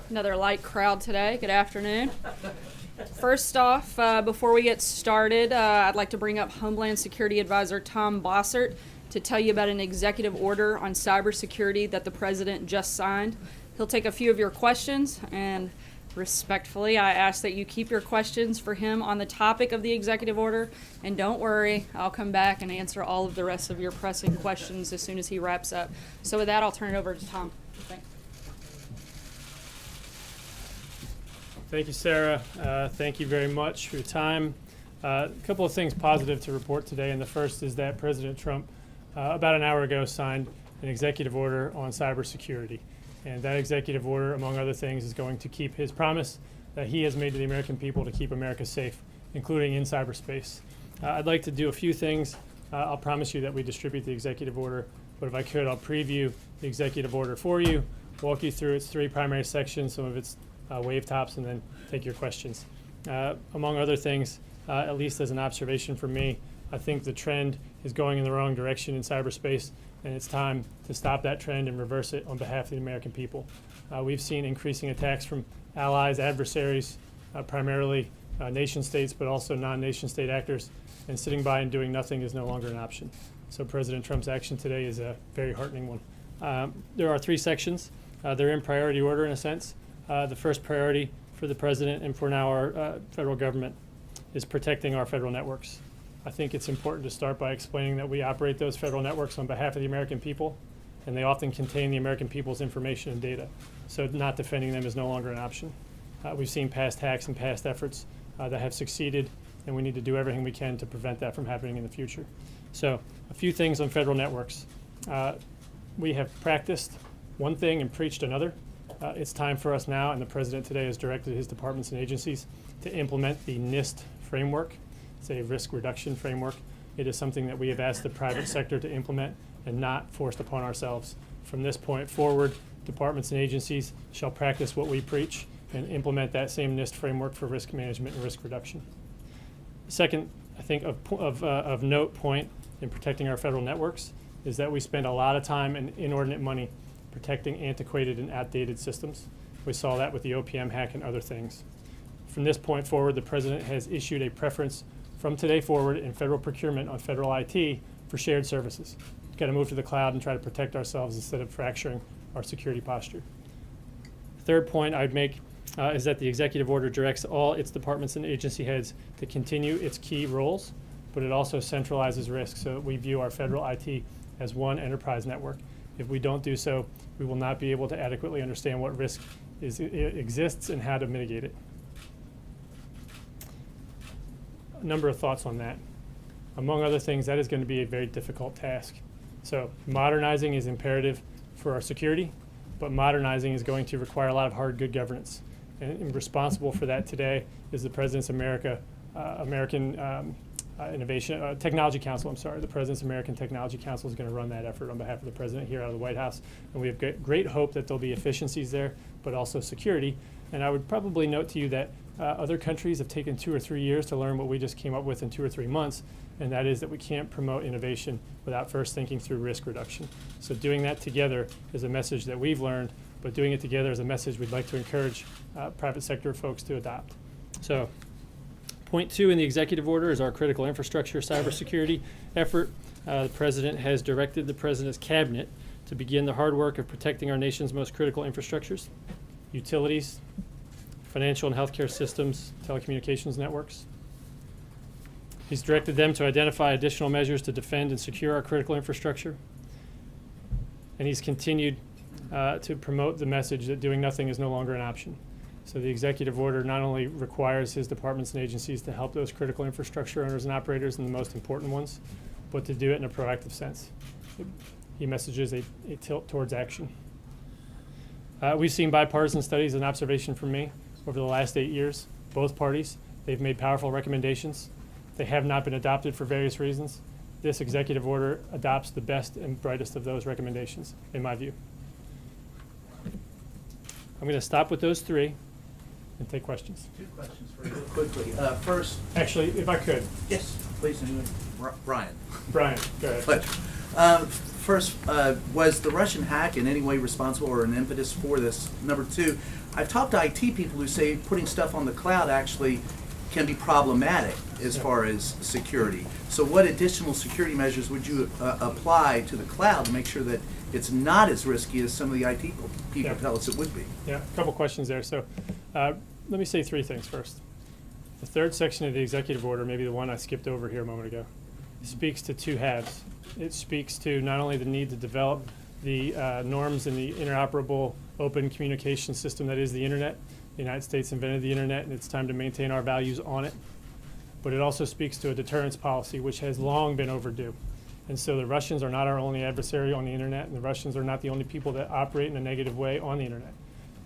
Another light crowd today. Good afternoon. First off, before we get started, I'd like to bring up Homeland Security Advisor Tom Bossert to tell you about an executive order on cybersecurity that the President just signed. He'll take a few of your questions, and respectfully, I ask that you keep your questions for him on the topic of the executive order. And don't worry, I'll come back and answer all of the rest of your pressing questions as soon as he wraps up. So with that, I'll turn it over to Tom. Thanks. Thank you, Sarah. Thank you very much for your time. A couple of things positive to report today, and the first is that President Trump, about an hour ago, signed an executive order on cybersecurity. And that executive order, among other things, is going to keep his promise that he has made to the American people to keep America safe, including in cyberspace. I'd like to do a few things. I'll promise you that we distribute the executive order, but if I could, I'll preview the executive order for you, walk you through its three primary sections, some of its wave tops, and then take your questions. Among other things, at least as an observation from me, I think the trend is going in the wrong direction in cyberspace, and it's time to stop that trend and reverse it on behalf of the American people. We've seen increasing attacks from allies, adversaries, primarily nation states, but also non-nation state actors, and sitting by and doing nothing is no longer an option. So President Trump's action today is a very heartening one. There are three sections. They're in priority order in a sense. The first priority for the President and for now our federal government is protecting our federal networks. I think it's important to start by explaining that we operate those federal networks on behalf of the American people, and they often contain the American people's information and data. So not defending them is no longer an option. We've seen past hacks and past efforts that have succeeded, and we need to do everything we can to prevent that from happening in the future. So a few things on federal networks. We have practiced one thing and preached another. It's time for us now, and the President today has directed his departments and agencies to implement the NIST framework. It's a risk reduction framework. It is something that we have asked the private sector to implement and not forced upon ourselves. From this point forward, departments and agencies shall practice what we preach and implement that same NIST framework for risk management and risk reduction. Second, I think of note point in protecting our federal networks is that we spend a lot of time and inordinate money protecting antiquated and outdated systems. We saw that with the OPM hack and other things. From this point forward, the President has issued a preference from today forward in federal procurement on federal IT for shared services. We've got to move to the cloud and try to protect ourselves instead of fracturing our security posture. Third point I'd make is that the executive order directs all its departments and agency heads to continue its key roles, but it also centralizes risk so that we view our federal IT as one enterprise network. If we don't do so, we will not be able to adequately understand what risk exists and how to mitigate it. A number of thoughts on that. Among other things, that is going to be a very difficult task. So modernizing is imperative for our security, but modernizing is going to require a lot of hard, good governance. And responsible for that today is the President's Technology Council. The President's American Technology Council is going to run that effort on behalf of the President here out of the White House. And we have great hope that there'll be efficiencies there, but also security. And I would probably note to you that other countries have taken 2 or 3 years to learn what we just came up with in 2 or 3 months, and that is that we can't promote innovation without first thinking through risk reduction. So doing that together is a message that we've learned, but doing it together is a message we'd like to encourage private sector folks to adopt. So point 2 in the executive order is our critical infrastructure cybersecurity effort. The President has directed the President's cabinet to begin the hard work of protecting our nation's most critical infrastructures, utilities, financial and healthcare systems, telecommunications networks. He's directed them to identify additional measures to defend and secure our critical infrastructure. And he's continued to promote the message that doing nothing is no longer an option. So the executive order not only requires his departments and agencies to help those critical infrastructure owners and operators and the most important ones, but to do it in a proactive sense. He messages a tilt towards action. We've seen bipartisan studies, an observation from me, over the last 8 years, both parties. They've made powerful recommendations. They have not been adopted for various reasons. This executive order adopts the best and brightest of those recommendations, in my view. I'm going to stop with those three and take questions. 2 questions for you quickly. First. Actually, if I could. Yes, please. Brian. Brian, go ahead. Pleasure. First, was the Russian hack in any way responsible or an impetus for this? Number 2, I've talked to IT people who say putting stuff on the cloud actually can be problematic as far as security. So what additional security measures would you apply to the cloud to make sure that it's not as risky as some of the IT people Yeah. tell us it would be? Yeah, a couple questions there. So let me say three things first. The third section of the executive order, maybe the one I skipped over here a moment ago, speaks to two halves. It speaks to not only the need to develop the norms in the interoperable open communication system that is the internet. The United States invented the internet, and it's time to maintain our values on it. But it also speaks to a deterrence policy, which has long been overdue. And so the Russians are not our only adversary on the internet, and the Russians are not the only people that operate in a negative way on the internet.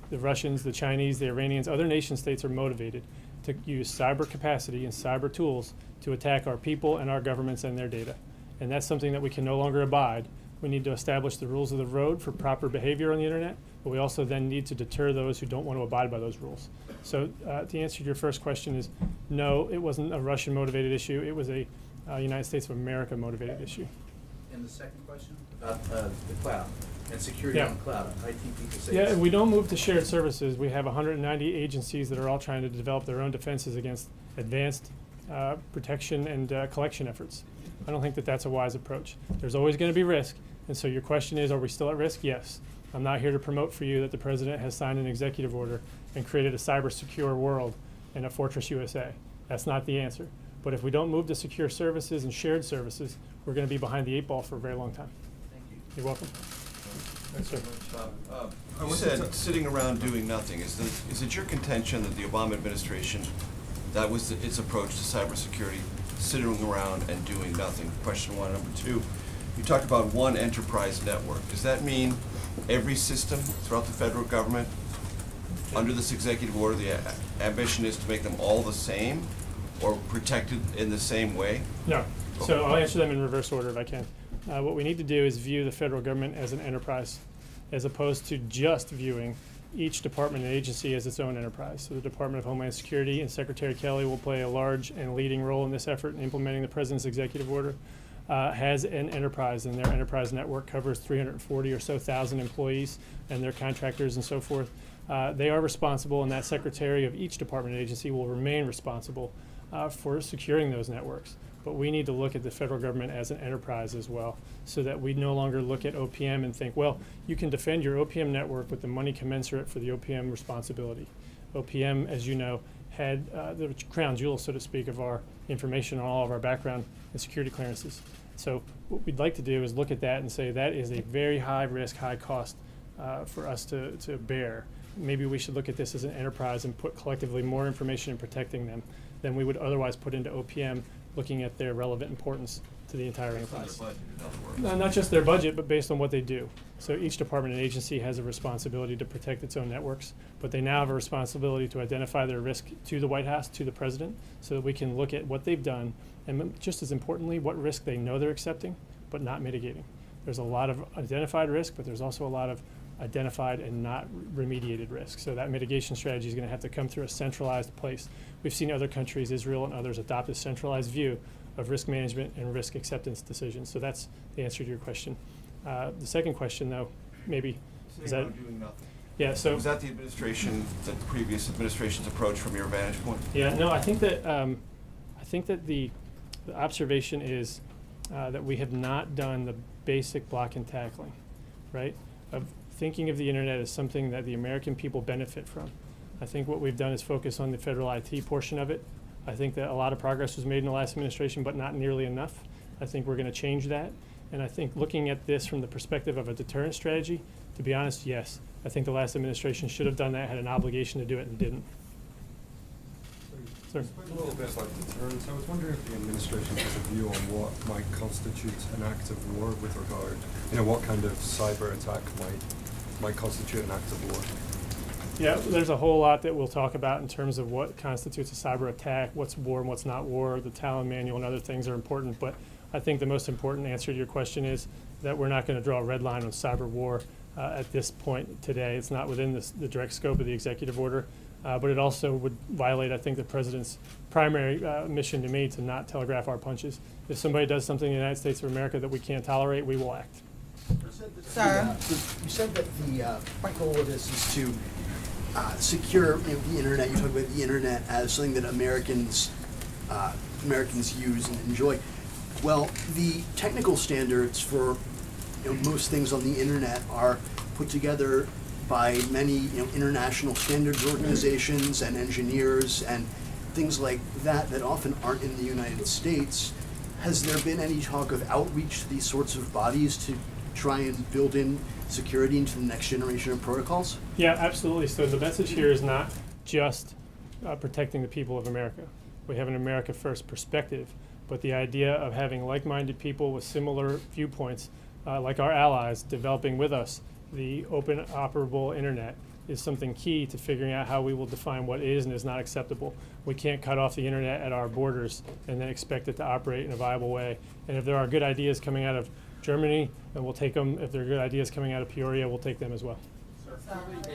The Russians, the Chinese, the Iranians, other nation states are motivated to use cyber capacity and cyber tools to attack our people and our governments and their data. And that's something that we can no longer abide. We need to establish the rules of the road for proper behavior on the internet, but we also then need to deter those who don't want to abide by those rules. So the answer to your first question is no, it wasn't a Russian motivated issue. It was a United States of America motivated issue. And the second question about the cloud and security Yeah. on the cloud. IT people say Yeah, it's- and we don't move to shared services. We have 190 agencies that are all trying to develop their own defenses against advanced protection and collection efforts. I don't think that that's a wise approach. There's always going to be risk. And so your question is, are we still at risk? Yes. I'm not here to promote for you that the president has signed an executive order and created a cyber secure world and a Fortress USA. That's not the answer. But if we don't move to secure services and shared services, we're going to be behind the eight ball for a very long time. Thank you. You're welcome. Yes, sir. You said sitting around doing nothing. Is it your contention that the Obama administration, that was its approach to cybersecurity, sitting around and doing nothing? Question one. Number two, you talked about one enterprise network. Does that mean every system throughout the federal government, under this executive order, the ambition is to make them all the same or protected in the same way? No. So I'll answer them in reverse order if I can. What we need to do is view the federal government as an enterprise, as opposed to just viewing each department and agency as its own enterprise. So the Department of Homeland Security and Secretary Kelly will play a large and leading role in this effort in implementing the President's executive order. Has an enterprise, and their enterprise network covers 340 or so thousand employees and their contractors and so forth. They are responsible, and that secretary of each department and agency will remain responsible for securing those networks. But we need to look at the federal government as an enterprise as well, so that we no longer look at OPM and think, well, you can defend your OPM network with the money commensurate for the OPM responsibility. OPM, as you know, had the crown jewel, so to speak, of our information on all of our background and security clearances. So what we'd like to do is look at that and say that is a very high risk, high cost for us to bear. Maybe we should look at this as an enterprise and put collectively more information in protecting them than we would otherwise put into OPM, looking at their relevant importance to the entire enterprise. No, not just their budget, but based on what they do. So each department and agency has a responsibility to protect its own networks, but they now have a responsibility to identify their risk to the White House, to the president, so that we can look at what they've done, and just as importantly, what risk they know they're accepting, but not mitigating. There's a lot of identified risk, but there's also a lot of identified and not remediated risk. So that mitigation strategy is going to have to come through a centralized place. We've seen other countries, Israel and others, adopt a centralized view of risk management and risk acceptance decisions. So that's the answer to your question. The second question, though, maybe is that Doing nothing. yeah. So Was that the previous administration's approach from your vantage point? yeah, no, I think that the observation is that we have not done the basic block and tackling, right? Of thinking of the internet as something that the American people benefit from. I think what we've done is focus on the federal IT portion of it. I think that a lot of progress was made in the last administration, but not nearly enough. I think we're going to change that. And I think looking at this from the perspective of a deterrent strategy, to be honest, yes. I think the last administration should have done that, had an obligation to do it, and didn't. Sir? A little bit like deterrence. I was wondering if the administration has a view on what might constitute an act of war with regard, what kind of cyber attack might constitute an act of war. Yeah, there's a whole lot that we'll talk about in terms of what constitutes a cyber attack, what's war and what's not war. The Talon Manual and other things are important, but I think the most important answer to your question is that we're not going to draw a red line on cyber war at this point today. It's not within the direct scope of the executive order, but it also would violate, I think, the president's primary mission to me to not telegraph our punches. If somebody does something in the United States of America that we can't tolerate, we will act. Sir? You said that the point goal of this is to secure the internet. You talk about the internet as something that Americans use and enjoy. Well, the technical standards for most things on the internet are put together by many international standards organizations and engineers and things like that that often aren't in the United States. Has there been any talk of outreach to these sorts of bodies to try and build in security into the next generation of protocols? Yeah, absolutely. So the message here is not just protecting the people of America. We have an America First perspective, but the idea of having like-minded people with similar viewpoints, like our allies, developing with us the open, operable internet is something key to figuring out how we will define what is and is not acceptable. We can't cut off the internet at our borders and then expect it to operate in a viable way. And if there are good ideas coming out of Germany, then we'll take them. If there are good ideas coming out of Peoria, we'll take them as well.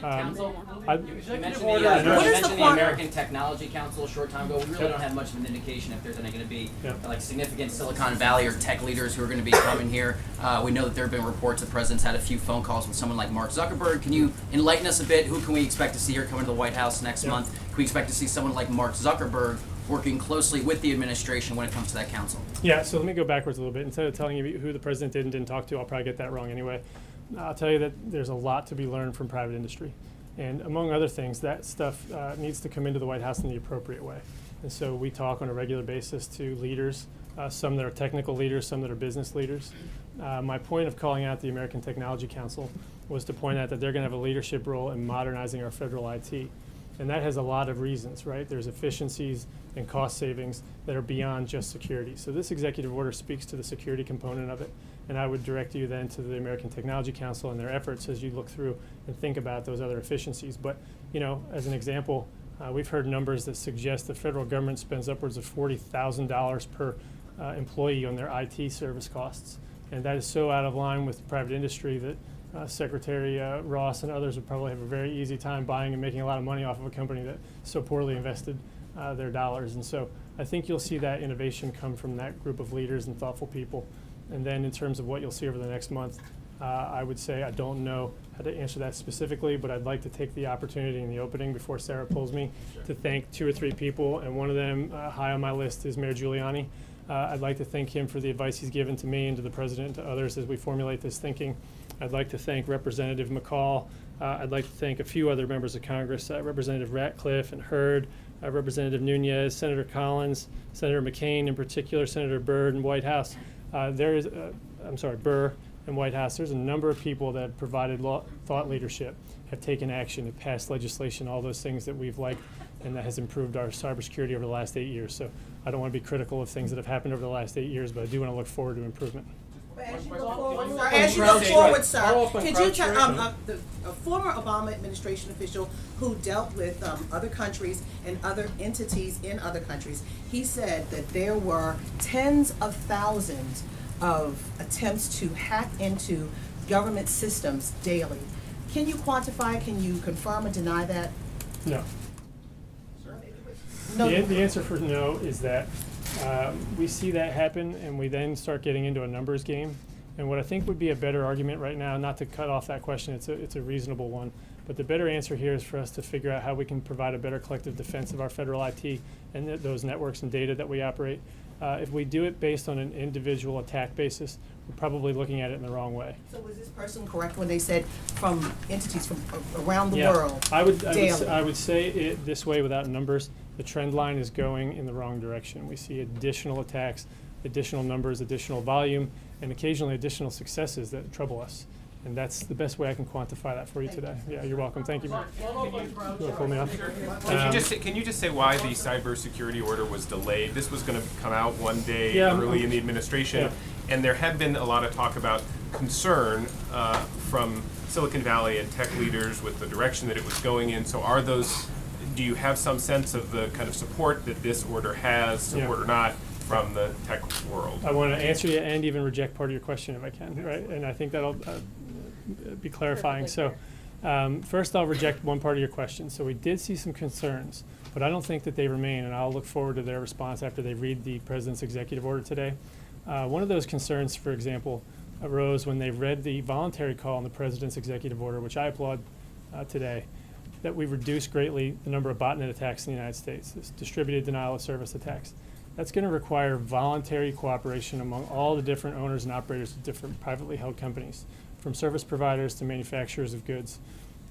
Council, I- you mentioned What the, is the mentioned the American Technology Council a short time ago. We really don't have much of an indication if there's any going to be like significant Silicon Valley or tech leaders who are going to be coming here. We know that there have been reports the president's had a few phone calls with someone like Mark Zuckerberg. Can you enlighten us a bit? Who can we expect to see here coming to the White House next month? Can we expect to see someone like Mark Zuckerberg working closely with the administration when it comes to that council? Yeah, so let me go backwards a little bit. Instead of telling you who the president did and didn't talk to, I'll probably get that wrong anyway. I'll tell you that there's a lot to be learned from private industry. And among other things, that stuff needs to come into the White House in the appropriate way. And so we talk on a regular basis to leaders, some that are technical leaders, some that are business leaders. My point of calling out the American Technology Council was to point out that they're going to have a leadership role in modernizing our federal IT. And that has a lot of reasons, right? There's efficiencies and cost savings that are beyond just security. So this executive order speaks to the security component of it. And I would direct you then to the American Technology Council and their efforts as you look through and think about those other efficiencies. But, as an example, we've heard numbers that suggest the federal government spends upwards of $40,000 per employee on their IT service costs. And that is so out of line with private industry that Secretary Ross and others would probably have a very easy time buying and making a lot of money off of a company that so poorly invested their dollars. And so I think you'll see that innovation come from that group of leaders and thoughtful people. And then in terms of what you'll see over the next month, I would say I don't know how to answer that specifically, but I'd like to take the opportunity in the opening before Sarah pulls me to thank 2 or 3 people, and one of them high on my list is Mayor Giuliani. I'd like to thank him for the advice he's given to me and to the president and to others as we formulate this thinking. I'd like to thank Representative McCall. I'd like to thank a few other members of Congress, Representative Ratcliffe and Hurd, Representative Nunez, Senator Collins, Senator McCain in particular, Senator Byrd and White House. Burr and White House. There's a number of people that have provided thought leadership, have taken action, have passed legislation, all those things that we've liked, and that has improved our cybersecurity over the last 8 years. So I don't want to be critical of things that have happened over the last 8 years, but I do want to look forward to improvement. As you go forward, sir, could you tell a former Obama administration official who dealt with other countries and other entities in other countries, he said that there were tens of thousands of attempts to hack into government systems daily. Can you quantify, can you confirm or deny that? No. No. The answer for no is that we see that happen, and we then start getting into a numbers game. And what I think would be a better argument right now, not to cut off that question, it's a reasonable one, but the better answer here is for us to figure out how we can provide a better collective defense of our federal IT and those networks and data that we operate. If we do it based on an individual attack basis, we're probably looking at it in the wrong way. So was this person correct when they said from entities from around the Yeah, world I would daily? say it this way without numbers. The trend line is going in the wrong direction. We see additional attacks, additional numbers, additional volume, and occasionally additional successes that trouble us. And that's the best way I can quantify that for you today. Yeah, you're welcome. Thank you, Mark. You want to pull me off? Can you just say why the cybersecurity order was delayed? This was going to come out one day early in the administration, and there had been a lot of talk about concern from Silicon Valley and tech leaders with the direction that it was going in. So do you have some sense of the kind of support that this order has, support or not, from the tech world? I want to answer you and even reject part of your question if I can, right? And I think that'll be clarifying. So first I'll reject one part of your question. So we did see some concerns, but I don't think that they remain, and I'll look forward to their response after they read the president's executive order today. One of those concerns, for example, arose when they read the voluntary call in the president's executive order, which I applaud today. that we've reduced greatly the number of botnet attacks in the United States, this distributed denial of service attacks. That's going to require voluntary cooperation among all the different owners and operators of different privately held companies, from service providers to manufacturers of goods.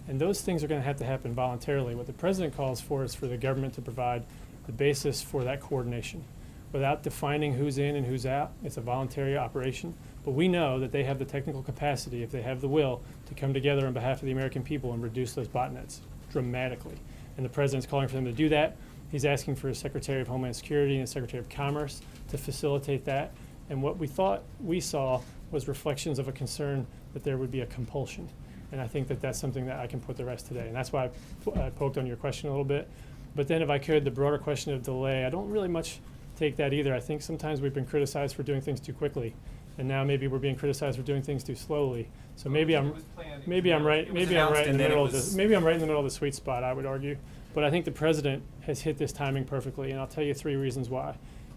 And those things are going to have to happen voluntarily. What the president calls for is for the government to provide the basis for that coordination. Without defining who's in and who's out, it's a voluntary operation. But we know that they have the technical capacity, if they have the will, to come together on behalf of the American people and reduce those botnets dramatically. And the president's calling for them to do that. He's asking for his Secretary of Homeland Security and Secretary of Commerce to facilitate that. And what we thought we saw was reflections of a concern that there would be a compulsion. And I think that that's something that I can put to rest today. And that's why I poked on your question a little bit. But then if I could, the broader question of delay, I don't really much take that either. I think sometimes we've been criticized for doing things too quickly. And now maybe we're being criticized for doing things too slowly. So maybe I'm right in the middle of the sweet spot, I would argue. But I think the president has hit this timing perfectly, and I'll tell you 3 reasons why.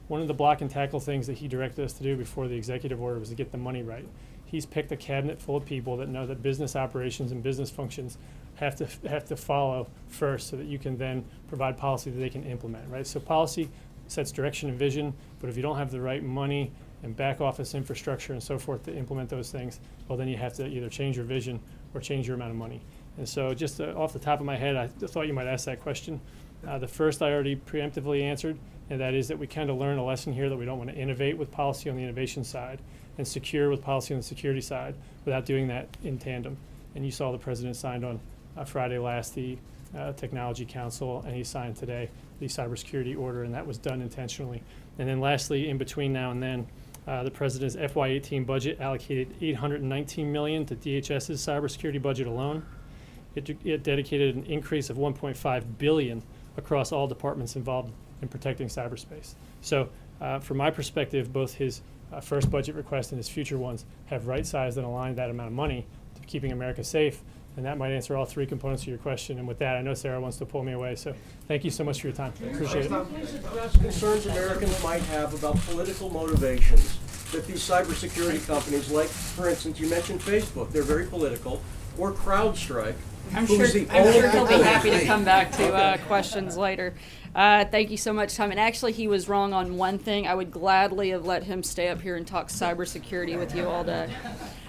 One of the block and tackle things that he directed us to do before the executive order was to get the money right. He's picked a cabinet full of people that know that business operations and business functions have to follow first, so that you can then provide policy that they can implement, right? So policy sets direction and vision, but if you don't have the right money and back office infrastructure and so forth to implement those things, well, then you have to either change your vision or change your amount of money. And so just off the top of my head, I thought you might ask that question. The first I already preemptively answered, and that is that we kind of learned a lesson here that we don't want to innovate with policy on the innovation side and secure with policy on the security side without doing that in tandem. And you saw the president signed on Friday last the Technology Council, and he signed today the cybersecurity order, and that was done intentionally. And then lastly, in between now and then, the president's FY18 budget allocated $819 million to DHS's cybersecurity budget alone. It dedicated an increase of $1.5 billion across all departments involved in protecting cyberspace. So from my perspective, both his first budget request and his future ones have right-sized and aligned that amount of money to keeping America safe. And that might answer all 3 components of your question. And with that, I know Sarah wants to pull me away. So thank you so much for your time. Appreciate it. Please address concerns Americans might have about political motivations that these cybersecurity companies, like, for instance, you mentioned Facebook, they're very political, or CrowdStrike. I'm sure he'll be happy to come back to questions later. Thank you so much, Tom. And actually, he was wrong on one thing. I would gladly have let him stay up here and talk cybersecurity with you all day.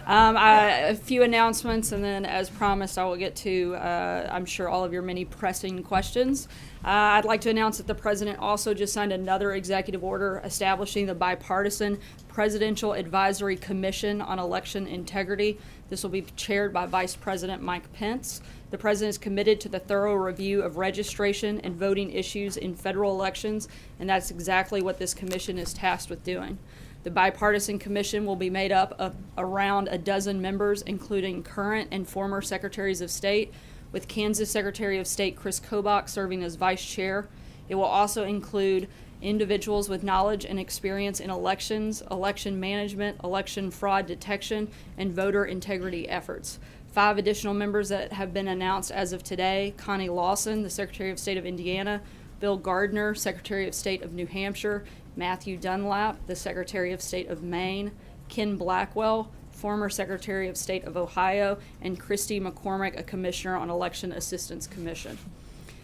A few announcements, and then, as promised, I will get to, I'm sure, all of your many pressing questions. I'd like to announce that the president also just signed another executive order establishing the bipartisan Presidential Advisory Commission on Election Integrity. This will be chaired by Vice President Mike Pence. The president is committed to the thorough review of registration and voting issues in federal elections, and that's exactly what this commission is tasked with doing. The bipartisan commission will be made up of around a dozen members, including current and former secretaries of state, with Kansas Secretary of State Chris Kobach serving as vice chair. It will also include individuals with knowledge and experience in elections, election management, election fraud detection, and voter integrity efforts. 5 additional members that have been announced as of today: Connie Lawson, the Secretary of State of Indiana; Bill Gardner, Secretary of State of New Hampshire; Matthew Dunlap, the Secretary of State of Maine; Ken Blackwell, former Secretary of State of Ohio; and Christy McCormick, a Commissioner on Election Assistance Commission.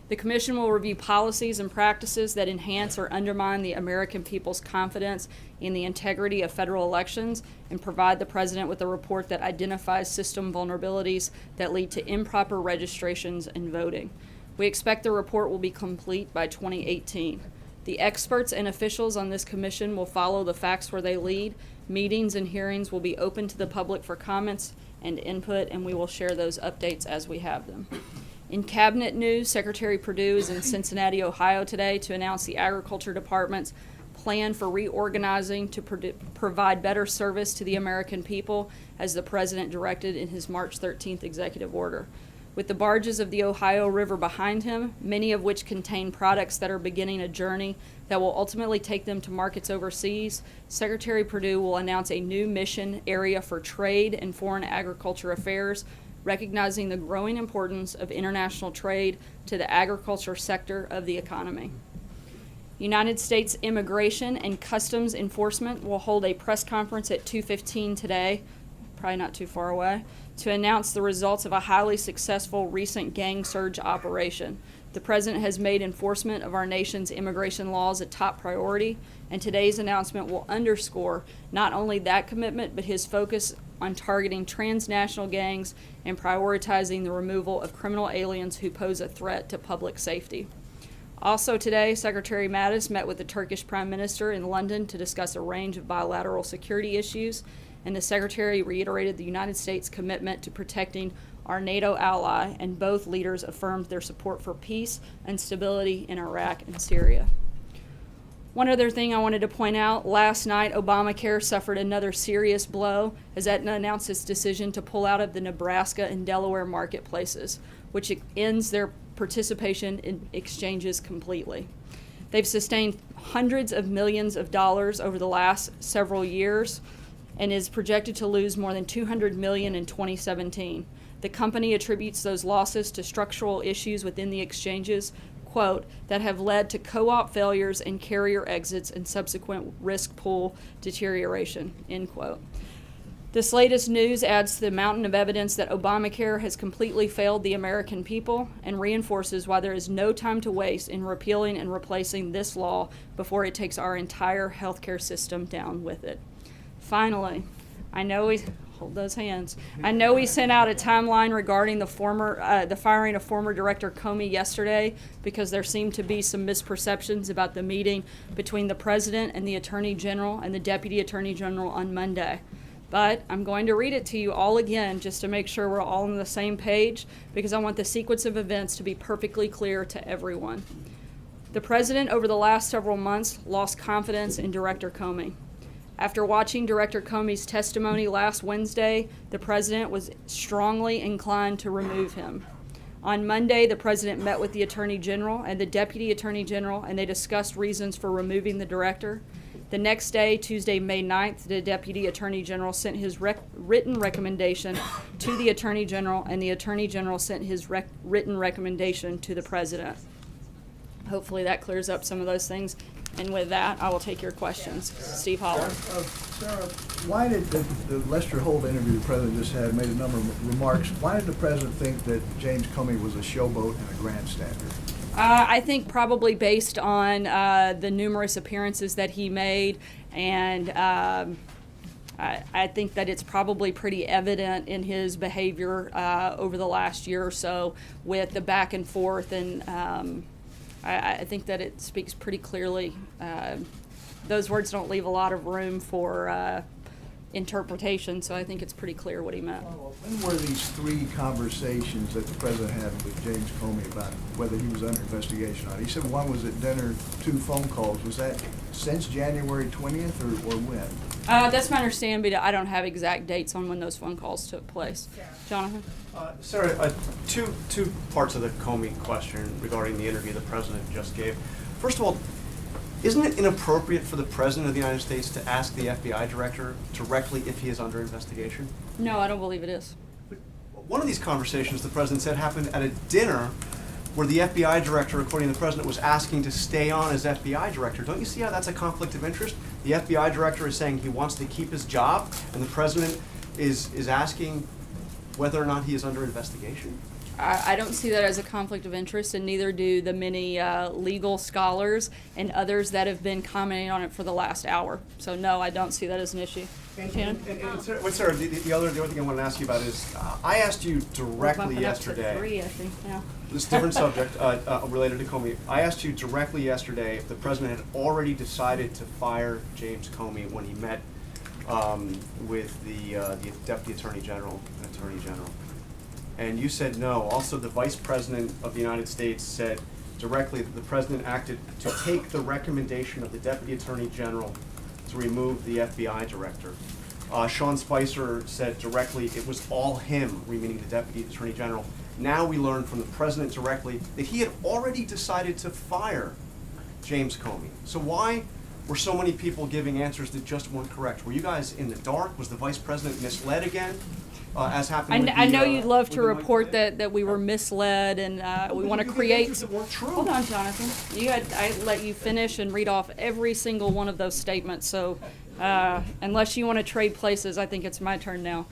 The Commission will review policies and practices that enhance or undermine the American people's confidence in the integrity of federal elections and provide the President with a report that identifies system vulnerabilities that lead to improper registrations and voting. We expect the report will be complete by 2018. The experts and officials on this commission will follow the facts where they lead. Meetings and hearings will be open to the public for comments and input, and we will share those updates as we have them. In cabinet news, Secretary Perdue is in Cincinnati, Ohio today to announce the Agriculture Department's plan for reorganizing to provide better service to the American people, as the President directed in his March 13th executive order. With the barges of the Ohio River behind him, many of which contain products that are beginning a journey that will ultimately take them to markets overseas, Secretary Perdue will announce a new mission area for trade and foreign agriculture affairs, recognizing the growing importance of international trade to the agriculture sector of the economy. United States Immigration and Customs Enforcement will hold a press conference at 2:15 today. probably not too far away, to announce the results of a highly successful recent gang surge operation. The President has made enforcement of our nation's immigration laws a top priority, and today's announcement will underscore not only that commitment, but his focus on targeting transnational gangs and prioritizing the removal of criminal aliens who pose a threat to public safety. Also today, Secretary Mattis met with the Turkish Prime Minister in London to discuss a range of bilateral security issues, and the Secretary reiterated the United States' commitment to protecting our NATO ally, and both leaders affirmed their support for peace and stability in Iraq and Syria. One other thing I wanted to point out, last night Obamacare suffered another serious blow as Aetna announced its decision to pull out of the Nebraska and Delaware marketplaces, which ends their participation in exchanges completely. They've sustained hundreds of millions of dollars over the last several years and is projected to lose more than $200 million in 2017. The company attributes those losses to structural issues within the exchanges, quote, that have led to co-op failures and carrier exits and subsequent risk pool deterioration, end quote. This latest news adds to the mountain of evidence that Obamacare has completely failed the American people and reinforces why there is no time to waste in repealing and replacing this law before it takes our entire healthcare system down with it. Finally, I know we sent out a timeline regarding the firing of former Director Comey yesterday because there seemed to be some misperceptions about the meeting between the President and the Attorney General and the Deputy Attorney General on Monday. But I'm going to read it to you all again just to make sure we're all on the same page because I want the sequence of events to be perfectly clear to everyone. The President, over the last several months, lost confidence in Director Comey. After watching Director Comey's testimony last Wednesday, the President was strongly inclined to remove him. On Monday, the President met with the Attorney General and the Deputy Attorney General, and they discussed reasons for removing the Director. The next day, Tuesday, May 9th, the Deputy Attorney General sent his written recommendation to the Attorney General, and the Attorney General sent his written recommendation to the President. Hopefully that clears up some of those things. And with that, I will take your questions. Steve Holler. Sarah, why did the Lester Holt interview the President just had made a number of remarks? Why did the President think that James Comey was a showboat and a grandstander? I think probably based on the numerous appearances that he made, and I think that it's probably pretty evident in his behavior over the last year or so with the back and forth, and I think that it speaks pretty clearly. Those words don't leave a lot of room for interpretation, so I think it's pretty clear what he meant. When were these three conversations that the President had with James Comey about whether he was under investigation or not? He said one was at dinner, 2 phone calls. Was that since January 20th or when? That's my understanding, but I don't have exact dates on when those phone calls took place. Jonathan? Sarah, two parts of the Comey question regarding the interview the President just gave. First of all, isn't it inappropriate for the President of the United States to ask the FBI Director directly if he is under investigation? No, I don't believe it is. One of these conversations, the President said, happened at a dinner where the FBI Director, according to the President, was asking to stay on as FBI Director. Don't you see how that's a conflict of interest? The FBI Director is saying he wants to keep his job, and the President is asking whether or not he is under investigation? I don't see that as a conflict of interest, and neither do the many legal scholars and others that have been commenting on it for the last hour. So no, I don't see that as an issue. Shannon? Sarah, the other thing I wanted to ask you about is, I asked you directly yesterday. 3, I think, now. This different subject related to Comey. I asked you directly yesterday if the President had already decided to fire James Comey when he met with the Deputy Attorney General and Attorney General. And you said no. Also, the Vice President of the United States said directly that the President acted to take the recommendation of the Deputy Attorney General to remove the FBI Director. Sean Spicer said directly it was all him, meaning the Deputy Attorney General. Now we learn from the President directly that he had already decided to fire James Comey. So why were so many people giving answers that just weren't correct? Were you guys in the dark? Was the Vice President misled again? As happened I know you'd love to report that we were misled, and we want to create. Hold on, Jonathan. I let you finish and read off every single one of those statements, so Unless you want to trade places, I think it's my turn now.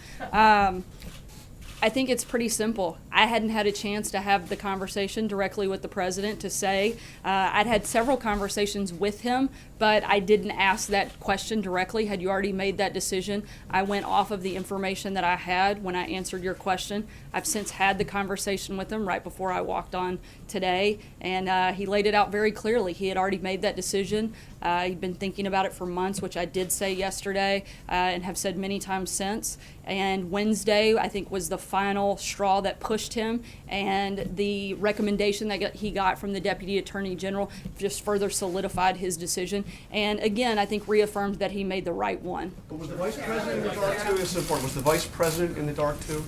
I think it's pretty simple. I hadn't had a chance to have the conversation directly with the president to say. I'd had several conversations with him, but I didn't ask that question directly. Had you already made that decision? I went off of the information that I had when I answered your question. I've since had the conversation with him right before I walked on today, and he laid it out very clearly. He had already made that decision. He'd been thinking about it for months, which I did say yesterday and have said many times since. And Wednesday, I think, was the final straw that pushed him, and the recommendation that he got from the Deputy Attorney General just further solidified his decision. And again, I think reaffirmed that he made the right one. But was the vice president in the dark too? This is important. Was the vice president in the dark too?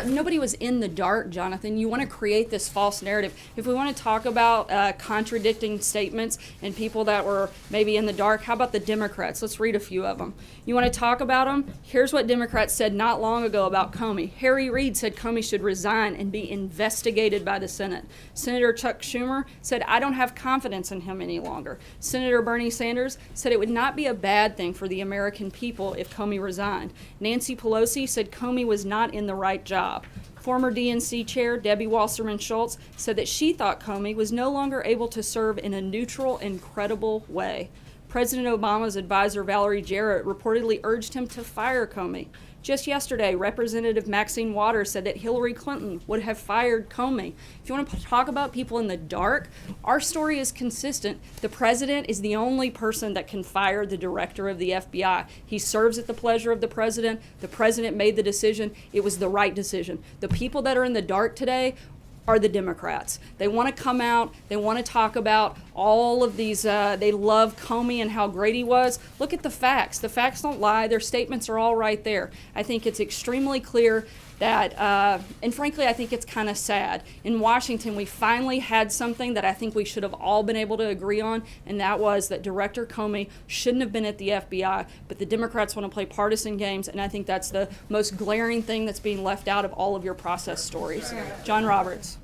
Nobody was in the dark, Jonathan. You want to create this false narrative. If we want to talk about contradicting statements and people that were maybe in the dark, how about the Democrats? Let's read a few of them. You want to talk about them? Here's what Democrats said not long ago about Comey. Harry Reid said Comey should resign and be investigated by the Senate. Senator Chuck Schumer said, I don't have confidence in him any longer. Senator Bernie Sanders said it would not be a bad thing for the American people if Comey resigned. Nancy Pelosi said Comey was not in the right job. Former DNC chair Debbie Wasserman Schultz said that she thought Comey was no longer able to serve in a neutral and credible way. President Obama's advisor Valerie Jarrett reportedly urged him to fire Comey. Just yesterday, Representative Maxine Waters said that Hillary Clinton would have fired Comey. If you want to talk about people in the dark, our story is consistent. The president is the only person that can fire the director of the FBI. He serves at the pleasure of the president. The president made the decision. It was the right decision. The people that are in the dark today are the Democrats. They want to come out, they want to talk about all of these, they love Comey and how great he was. Look at the facts. The facts don't lie. Their statements are all right there. I think it's extremely clear that, and frankly, I think it's kind of sad. In Washington, we finally had something that I think we should have all been able to agree on, and that was that Director Comey shouldn't have been at the FBI, but the Democrats want to play partisan games, and I think that's the most glaring thing that's being left out of all of your process stories. John Roberts.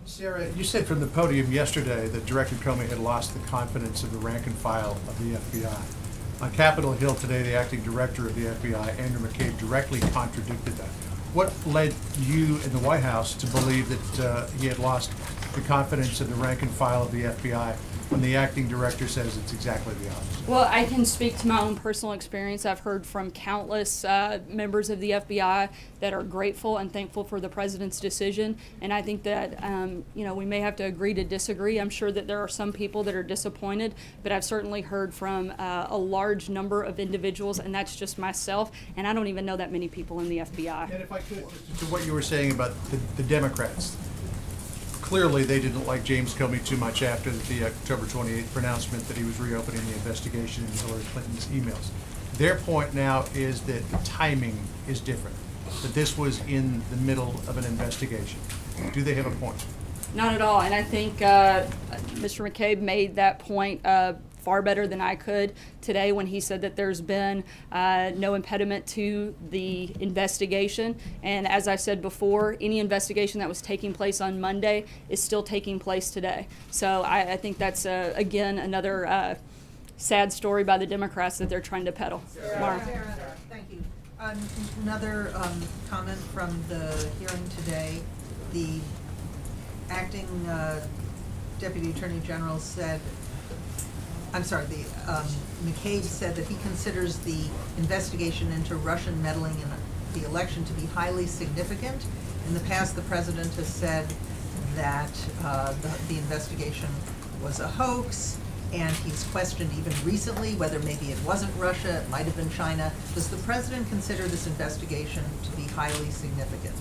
Sarah, you said from the podium yesterday that Director Comey had lost the confidence of the rank and file of the FBI. On Capitol Hill today, the acting director of the FBI, Andrew McCabe, directly contradicted that. What led you in the White House to believe that he had lost the confidence of the rank and file of the FBI when the acting director says it's exactly the opposite? Well, I can speak to my own personal experience. I've heard from countless members of the FBI that are grateful and thankful for the president's decision, and I think that we may have to agree to disagree. I'm sure that there are some people that are disappointed, but I've certainly heard from a large number of individuals, and that's just myself, and I don't even know that many people in the FBI. And if I could, to what you were saying about the Democrats, clearly they didn't like James Comey too much after the October 28th pronouncement that he was reopening the investigation into Hillary Clinton's emails. Their point now is that the timing is different, that this was in the middle of an investigation. Do they have a point? Not at all, and I think Mr. McCabe made that point far better than I could today when he said that there's been no impediment to the investigation. And as I said before, any investigation that was taking place on Monday is still taking place today. So I think that's, again, another sad story by the Democrats that they're trying to peddle. Mara. Thank you. Another comment from the hearing today. The acting Deputy Attorney General said, McCabe said that he considers the investigation into Russian meddling in the election to be highly significant. In the past, the president has said that the investigation was a hoax, and he's questioned even recently whether maybe it wasn't Russia, it might have been China. Does the president consider this investigation to be highly significant?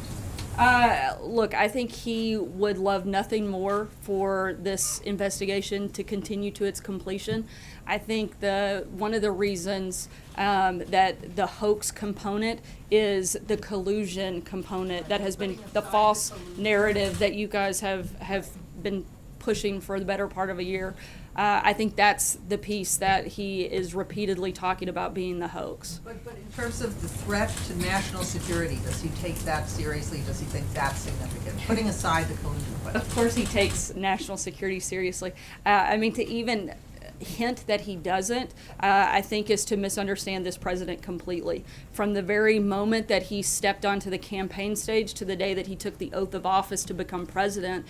Look, I think he would love nothing more for this investigation to continue to its completion. I think one of the reasons that the hoax component is the collusion component that has been the false narrative that you guys have been pushing for the better part of a year. I think that's the piece that he is repeatedly talking about being the hoax. But in terms of the threat to national security, does he take that seriously? Does he think that's significant? Putting aside the collusion question. Of course he takes national security seriously. To even hint that he doesn't, I think is to misunderstand this president completely. From the very moment that he stepped onto the campaign stage to the day that he took the oath of office to become president,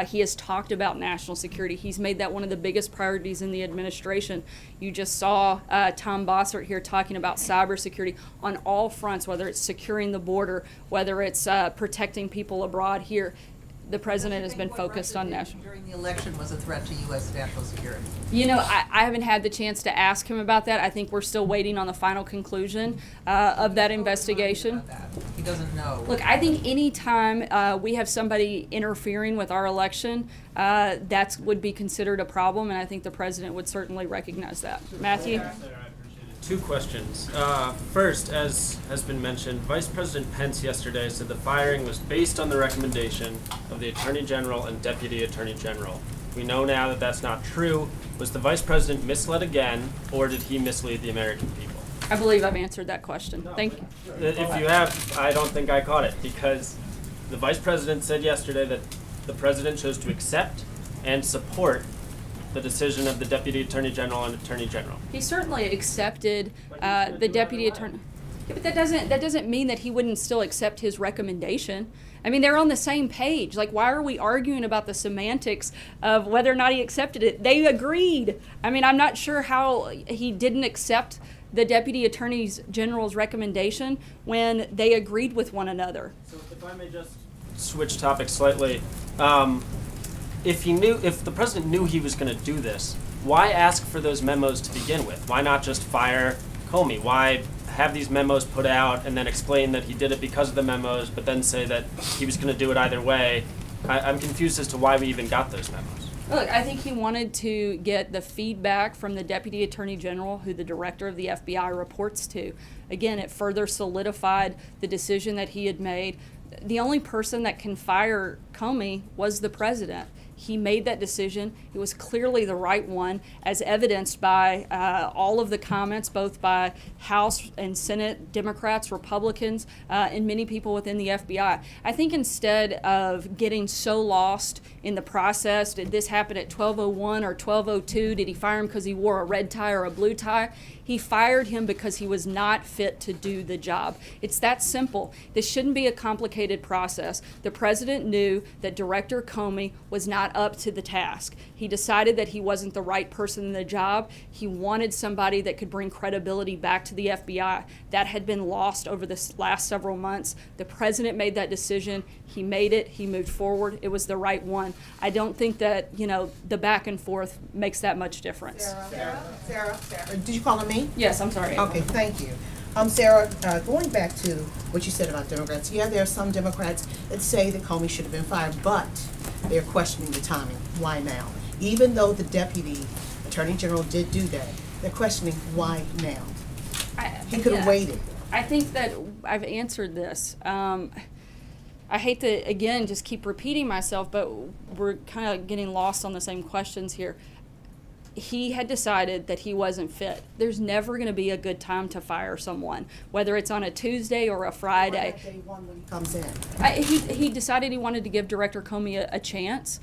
he has talked about national security. He's made that one of the biggest priorities in the administration. You just saw Tom Bossert here talking about cybersecurity on all fronts, whether it's securing the border, whether it's protecting people abroad here. The president has been focused on national. During the election was a threat to U.S. national security. You know, I haven't had the chance to ask him about that. I think we're still waiting on the final conclusion of that investigation. He doesn't know. Look, I think any time we have somebody interfering with our election, that would be considered a problem, and I think the president would certainly recognize that. Matthew? Two questions. First, as has been mentioned, Vice President Pence yesterday said the firing was based on the recommendation of the Attorney General and Deputy Attorney General. We know now that that's not true. Was the Vice President misled again, or did he mislead the American people? I believe I've answered that question. Thank you. If you have, I don't think I caught it, because the Vice President said yesterday that the President chose to accept and support the decision of the Deputy Attorney General and Attorney General. He certainly accepted the deputy attorney. Yeah, but that doesn't mean that he wouldn't still accept his recommendation. I mean, they're on the same page. Like, why are we arguing about the semantics of whether or not he accepted it? They agreed. I mean, I'm not sure how he didn't accept the Deputy Attorney General's recommendation when they agreed with one another. So if I may just switch topics slightly. If the president knew he was going to do this, why ask for those memos to begin with? Why not just fire Comey? Why have these memos put out and then explain that he did it because of the memos, but then say that he was going to do it either way? I'm confused as to why we even got those memos. Look, I think he wanted to get the feedback from the Deputy Attorney General, who the director of the FBI reports to. Again, it further solidified the decision that he had made. The only person that can fire Comey was the president. He made that decision. It was clearly the right one, as evidenced by all of the comments, both by House and Senate Democrats, Republicans, and many people within the FBI. I think instead of getting so lost in the process, did this happen at 12:01 or 12:02? Did he fire him because he wore a red tie or a blue tie? He fired him because he was not fit to do the job. It's that simple. This shouldn't be a complicated process. The president knew that Director Comey was not up to the task. He decided that he wasn't the right person in the job. He wanted somebody that could bring credibility back to the FBI. That had been lost over the last several months. The president made that decision. He made it. He moved forward. It was the right one. I don't think that, the back and forth makes that much difference. Sarah, did you call on me? Yes, I'm sorry. Okay, thank you. Sarah, going back to what you said about Democrats, there are some Democrats that say that Comey should have been fired, but they're questioning the timing. Why now? Even though the Deputy Attorney General did do that, they're questioning why now. He could have waited. I think that I've answered this. I hate to, again, just keep repeating myself, but we're kind of getting lost on the same questions here. He had decided that he wasn't fit. There's never going to be a good time to fire someone, whether it's on a Tuesday or a Friday. Day one when he comes in. He decided he wanted to give Director Comey a chance.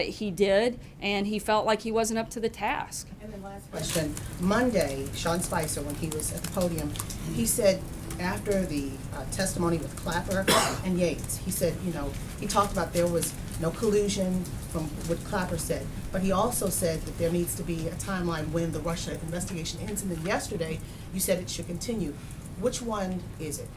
He did, and he felt like he wasn't up to the task. And then last question. Monday, Sean Spicer, when he was at the podium, he said after the testimony with Clapper and Yates, he said, he talked about there was no collusion from what Clapper said, but he also said that there needs to be a timeline when the Russia investigation ends. And then yesterday, you said it should continue. Which one is it?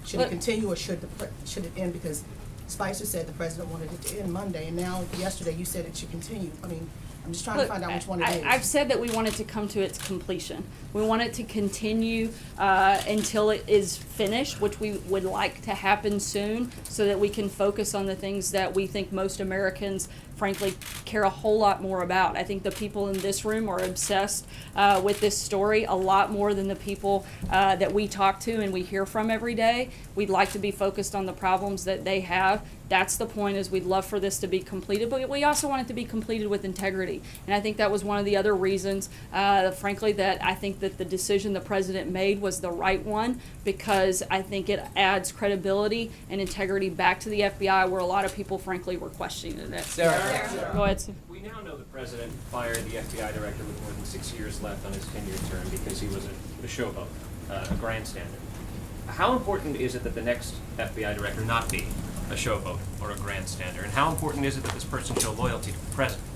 Should it continue or should it end? Because Spicer said the president wanted it to end Monday, and now yesterday you said it should continue. I mean, I'm just trying to find out which one it is. I've said that we want it to come to its completion. We want it to continue until it is finished, which we would like to happen soon, so that we can focus on the things that we think most Americans, frankly, care a whole lot more about. I think the people in this room are obsessed with this story a lot more than the people that we talk to and we hear from every day. We'd like to be focused on the problems that they have. That's the point, is we'd love for this to be completed, but we also want it to be completed with integrity. And I think that was one of the other reasons, frankly, that I think that the decision the president made was the right one, because I think it adds credibility and integrity back to the FBI, where a lot of people, frankly, were questioning it. Sarah. Go ahead, Sue. We now know the president fired the FBI director with more than 6 years left on his 10-year term because he was a showboat, a grandstander. How important is it that the next FBI director not be a showboat or a grandstander? And how important is it that this person show loyalty to the president?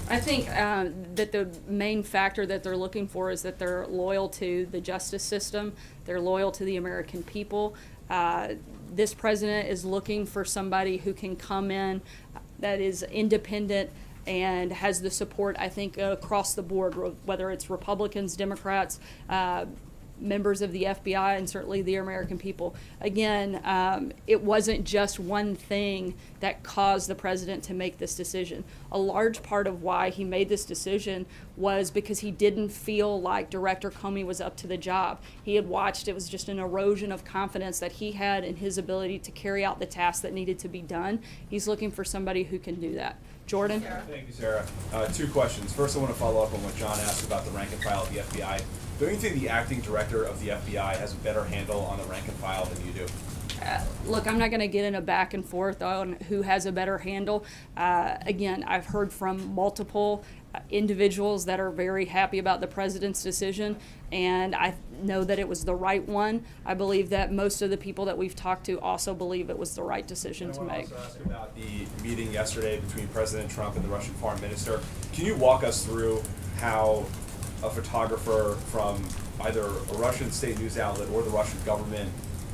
I think that the main factor that they're looking for is that they're loyal to the justice system, they're loyal to the American people. This president is looking for somebody who can come in that is independent and has the support, I think, across the board, whether it's Republicans, Democrats, members of the FBI, and certainly the American people. Again, it wasn't just one thing that caused the president to make this decision. A large part of why he made this decision was because he didn't feel like Director Comey was up to the job. He had watched, it was just an erosion of confidence that he had in his ability to carry out the tasks that needed to be done. He's looking for somebody who can do that. Jordan? Thank you, Sarah. Two questions. First, I want to follow up on what John asked about the rank and file of the FBI. Don't you think the acting director of the FBI has a better handle on the rank and file than you do? Look, I'm not going to get in a back and forth on who has a better handle. Again, I've heard from multiple individuals that are very happy about the president's decision, and I know that it was the right one. I believe that most of the people that we've talked to also believe it was the right decision to make. I want to also ask about the meeting yesterday between President Trump and the Russian foreign minister. Can you walk us through how a photographer from either a Russian state news outlet or the Russian government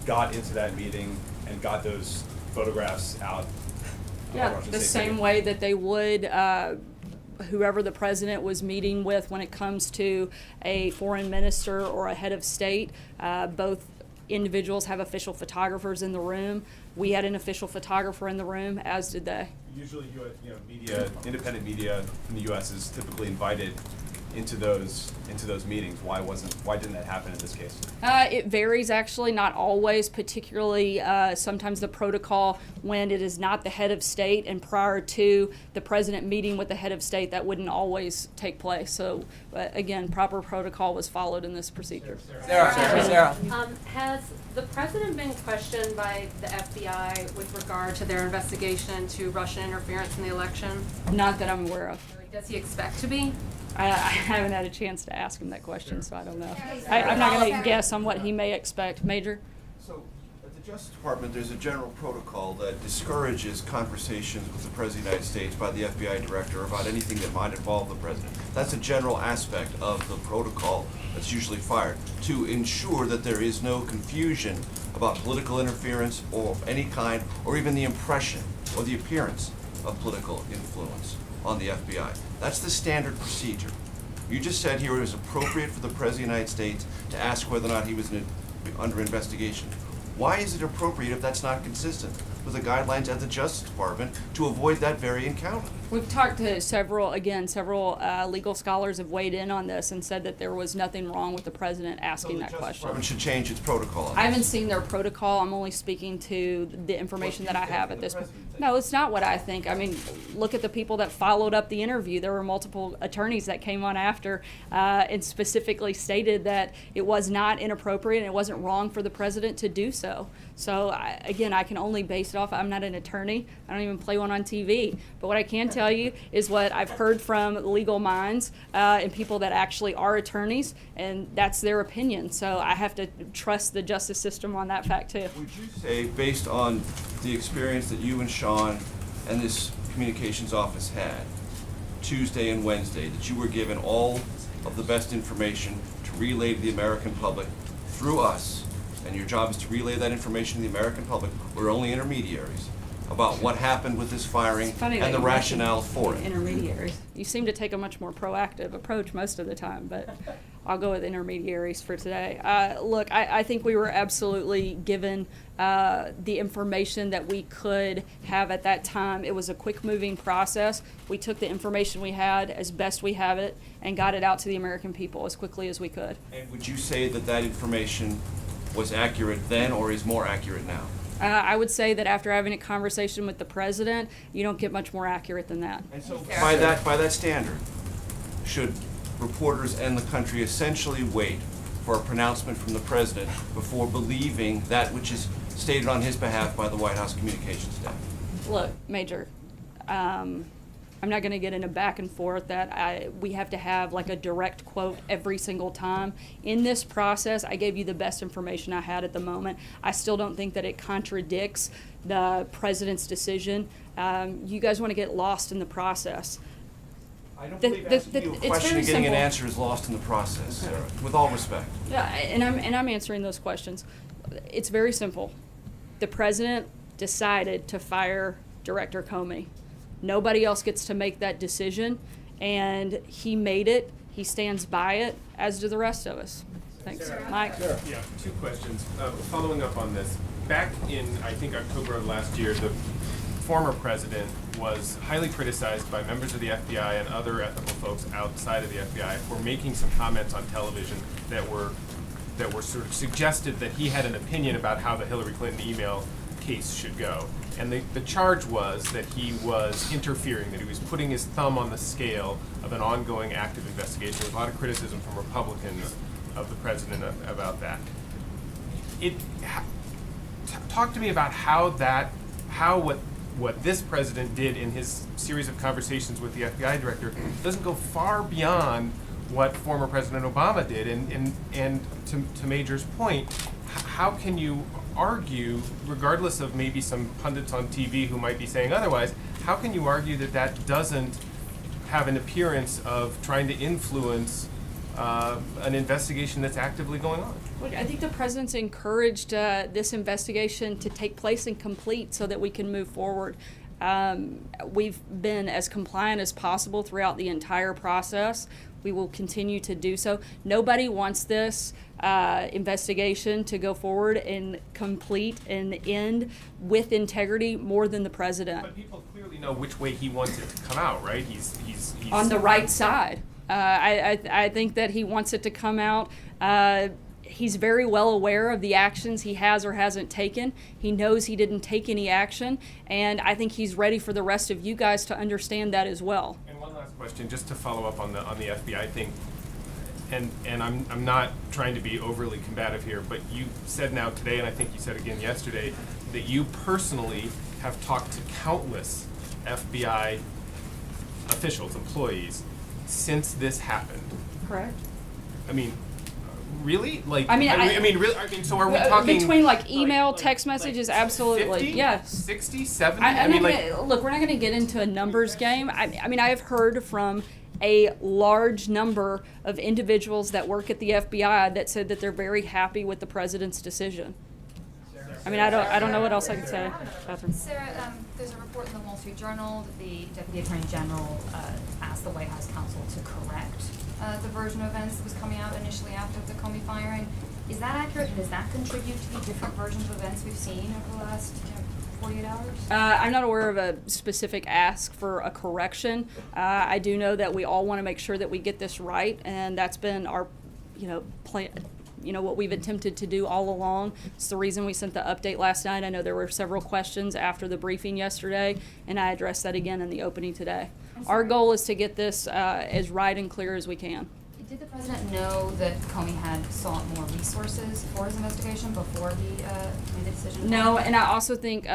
got into that meeting and got those photographs out? Yeah, the same way that they would whoever the president was meeting with when it comes to a foreign minister or a head of state. Both individuals have official photographers in the room. We had an official photographer in the room, as did they. Usually, media, independent media in the U.S. is typically invited into those meetings. Why didn't that happen in this case? It varies, actually, not always, particularly sometimes the protocol when it is not the head of state and prior to the president meeting with the head of state, that wouldn't always take place. So again, proper protocol was followed in this procedure. Sarah. Has the president been questioned by the FBI with regard to their investigation to Russian interference in the election? Not that I'm aware of. Does he expect to be? I haven't had a chance to ask him that question, so I don't know. I'm not going to guess on what he may expect. Major? So, at the Justice Department, there's a general protocol that discourages conversations with the President of the United States by the FBI director about anything that might involve the President. That's a general aspect of the protocol that's usually fired, to ensure that there is no confusion about political interference or any kind, or even the impression or the appearance of political influence on the FBI. That's the standard procedure. You just said here it was appropriate for the President of the United States to ask whether or not he was under investigation. Why is it appropriate if that's not consistent with the guidelines at the Justice Department to avoid that very encounter? We've talked to several legal scholars have weighed in on this and said that there was nothing wrong with the president asking that question. The Justice Department should change its protocol. I haven't seen their protocol. I'm only speaking to the information that I have at this point. No, it's not what I think. I mean, look at the people that followed up the interview. There were multiple attorneys that came on after and specifically stated that it was not inappropriate and it wasn't wrong for the president to do so. So, again, I can only base it off. I'm not an attorney. I don't even play one on TV. But what I can tell you is what I've heard from legal minds and people that actually are attorneys, and that's their opinion. So I have to trust the justice system on that fact, too. Would you say, based on the experience that you and Sean and this communications office had Tuesday and Wednesday, that you were given all of the best information to relay to the American public through us, and your job is to relay that information to the American public, we're only intermediaries, about what happened with this firing and the rationale for it? Intermediaries. You seem to take a much more proactive approach most of the time, but I'll go with intermediaries for today. Look, I think we were absolutely given the information that we could have at that time. It was a quick-moving process. We took the information we had as best we have it and got it out to the American people as quickly as we could. And would you say that that information was accurate then or is more accurate now? I would say that after having a conversation with the president, you don't get much more accurate than that. And so by that standard, should reporters and the country essentially wait for a pronouncement from the president before believing that which is stated on his behalf by the White House communications staff? Look, Major, I'm I'm not going to get in a back and forth that we have to have like a direct quote every single time. In this process, I gave you the best information I had at the moment. I still don't think that it contradicts the president's decision. You guys want to get lost in the process. I don't believe asking you a question and getting an answer is lost in the process, Sarah, with all respect. Yeah, and I'm answering those questions. It's very simple. The president decided to fire Director Comey. Nobody else gets to make that decision, and he made it. He stands by it, as do the rest of us. Thanks. Mike? Yeah, 2 questions. Following up on this, back in, I think, October of last year, the former president was highly criticized by members of the FBI and other ethical folks outside of the FBI for making some comments on television that were sort of suggested that he had an opinion about how the Hillary Clinton email case should go. And the charge was that he was interfering, that he was putting his thumb on the scale of an ongoing active investigation. There was a lot of criticism from Republicans of the president about that. Talk to me about what this president did in his series of conversations with the FBI director doesn't go far beyond what former President Obama did. And to Major's point, how can you argue, regardless of maybe some pundits on TV who might be saying otherwise, how can you argue that that doesn't have an appearance of trying to influence an investigation that's actively going on? Look, I think the president's encouraged this investigation to take place and complete so that we can move forward. We've been as compliant as possible throughout the entire process. We will continue to do so. Nobody wants this investigation to go forward and complete and end with integrity more than the president. But people clearly know which way he wants it to come out, right? He's on the right side. I think that he wants it to come out. He's very well aware of the actions he has or hasn't taken. He knows he didn't take any action, and I think he's ready for the rest of you guys to understand that as well. And one last question, just to follow up on the FBI thing, and I'm not trying to be overly combative here, but you said now today, and I think you said again yesterday, that you personally have talked to countless FBI officials, employees, since this happened. Correct. I mean, really? Like, I mean, really? I mean, so are we talking between like email, text messages? Absolutely, 50, yes. 60, 70? Look, we're not going to get into a numbers game. I mean, I have heard from a large number of individuals that work at the FBI that said that they're very happy with the president's decision. I mean, I don't know what else I can say, Catherine. Sarah, there's a report in the Wall Street Journal that the Deputy Attorney General asked the White House counsel to correct the version of events that was coming out initially after the Comey firing. Is that accurate, and does that contribute to the different versions of events we've seen over the last 48 hours? I'm not aware of a specific ask for a correction. I do know that we all want to make sure that we get this right, and that's been our, plan. What we've attempted to do all along. It's the reason we sent the update last night. I know there were several questions after the briefing yesterday, and I addressed that again in the opening today. Our goal is to get this as right and clear as we can. Did the president know that Comey had sought more resources for his investigation before he made the decision? No, and I also think,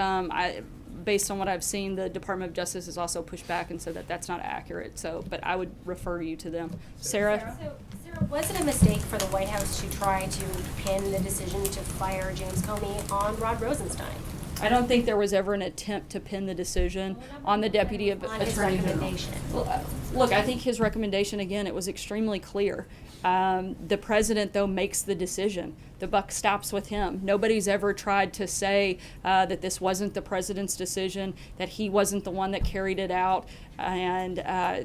based on what I've seen, the Department of Justice has also pushed back and said that that's not accurate. So, but I would refer you to them. Sarah? Sarah, was it a mistake for the White House to try to pin the decision to fire James Comey on Rod Rosenstein? I don't think there was ever an attempt to pin the decision on the Deputy Attorney General. Look, I think his recommendation, again, it was extremely clear. The president, though, makes the decision. The buck stops with him. Nobody's ever tried to say that this wasn't the president's decision, that he wasn't the one that carried it out, and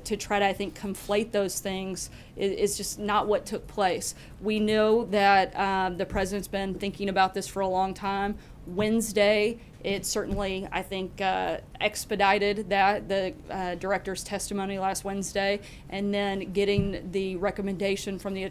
to try to, I think, conflate those things is just not what took place. We know that the president's been thinking about this for a long time. Wednesday, it certainly, I think, expedited the director's testimony last Wednesday, and then getting the recommendation from the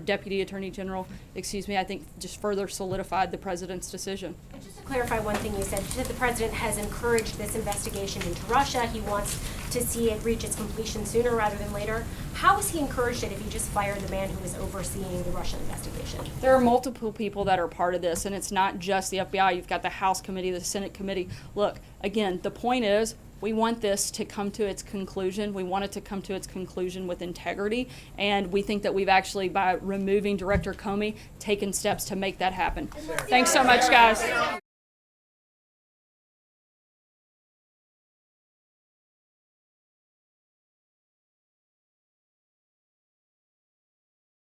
Deputy Attorney General, I think just further solidified the president's decision. And just to clarify one thing you said the president has encouraged this investigation into Russia. He wants to see it reach its completion sooner rather than later. How has he encouraged it if he just fired the man who was overseeing the Russian investigation? There are multiple people that are part of this, and it's not just the FBI. You've got the House committee, the Senate committee. Look, again, the point is We want this to come to its conclusion. We want it to come to its conclusion with integrity, and we think that we've actually, by removing Director Comey, taken steps to make that happen. Thanks so much, guys.